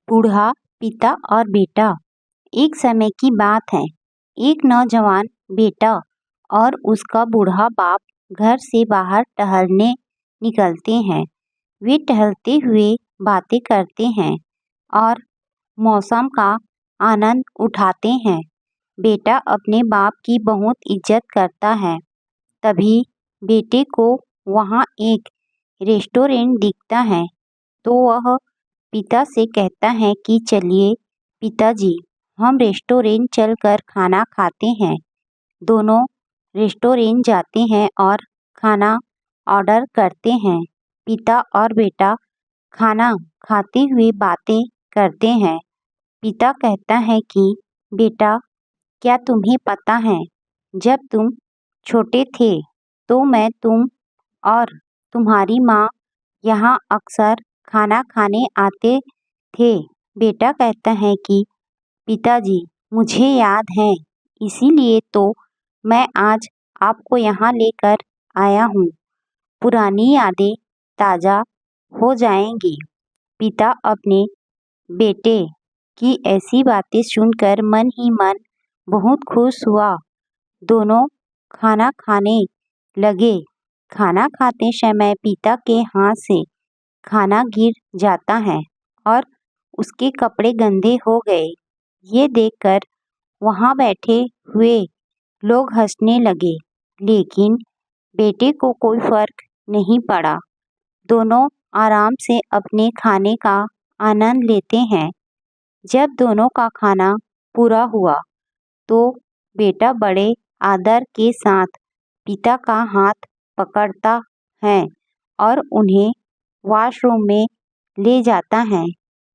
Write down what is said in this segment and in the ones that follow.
बूढ़ा पिता और बेटा। एक समय की बात है। एक नौजवान बेटा और उसका बूढ़ा बाप घर से बाहर टहलने निकलते हैं। वे टहलते हुए बातें करते हैं और मौसम का आनंद उठाते हैं। बेटा अपने बाप की बहुत इज्जत करता है। तभी बेटे को वहाँ एक रेस्टोरेंट दिखता है, तो वह पिता से कहता है कि चलिए पिताजी, हम रेस्टोरेंट चलकर खाना खाते हैं। दोनों रेस्टोरेंट जाते हैं और खाना ऑर्डर करते हैं। पिता और बेटा खाना खाते हुए बातें करते हैं। पिता कहता है कि बेटा, क्या तुम्हें पता है, जब तुम छोटे थे तो मैं तुम और तुम्हारी माँ यहाँ अक्सर खाना खाने आते थे। बेटा कहता है कि पिताजी, मुझे याद है, इसीलिए तो मैं आज आपको यहाँ लेकर आया हूँ। पुरानी यादें ताज़ा हो जाएंगी। पिता अपने बेटे की ऐसी बातें सुनकर मन ही मन बहुत खुश हुआ। दोनों खाना खाने लगे। खाना खाते समय पिता के हाथ से खाना गिर जाता है और उसके कपड़े गंदे हो गए। ये देखकर वहाँ बैठे हुए लोग हंसने लगे, लेकिन बेटे को कोई फर्क नहीं पड़ा। दोनों आराम से अपने खाने का आनंद लेते हैं। जब दोनों का खाना पूरा हुआ, तो बेटा बड़े आदर के साथ पिता का हाथ पकड़ता है और उन्हें वॉशरूम में ले जाता है।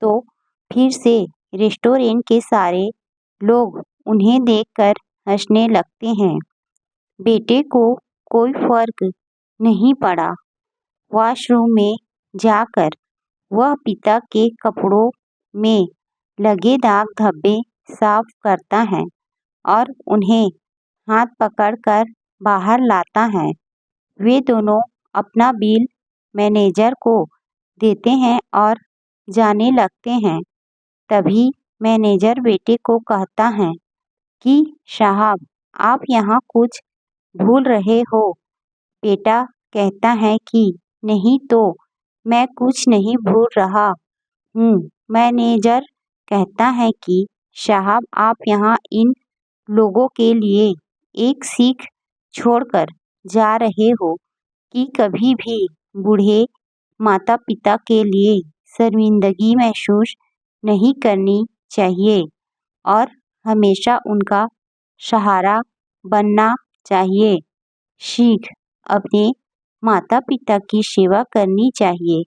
तो फिर से रेस्टोरेंट के सारे लोग उन्हें देखकर हंसने लगते हैं। बेटे को कोई फर्क नहीं पड़ा। वॉशरूम में जाकर वह पिता के कपड़ों में लगे दाग धब्बे साफ करता है और उन्हें हाथ पकड़कर बाहर लाता है। वे दोनों अपना बिल मैनेजर को देते हैं और जाने लगते हैं। तभी मैनेजर बेटे को कहता है कि साहब, आप यहाँ कुछ भूल रहे हो। बेटा कहता है कि नहीं तो मैं कुछ नहीं भूल रहा हूँ। मैनेजर कहता है कि साहब, आप यहाँ इन लोगों के लिए एक सीख छोड़कर जा रहे हो कि कभी भी बूढ़े माता पिता के लिए शर्मिंदगी महसूस नहीं करनी चाहिए और हमेशा उनका सहारा बनना चाहिए। सीख, अपने माता पिता की सेवा करनी चाहिए।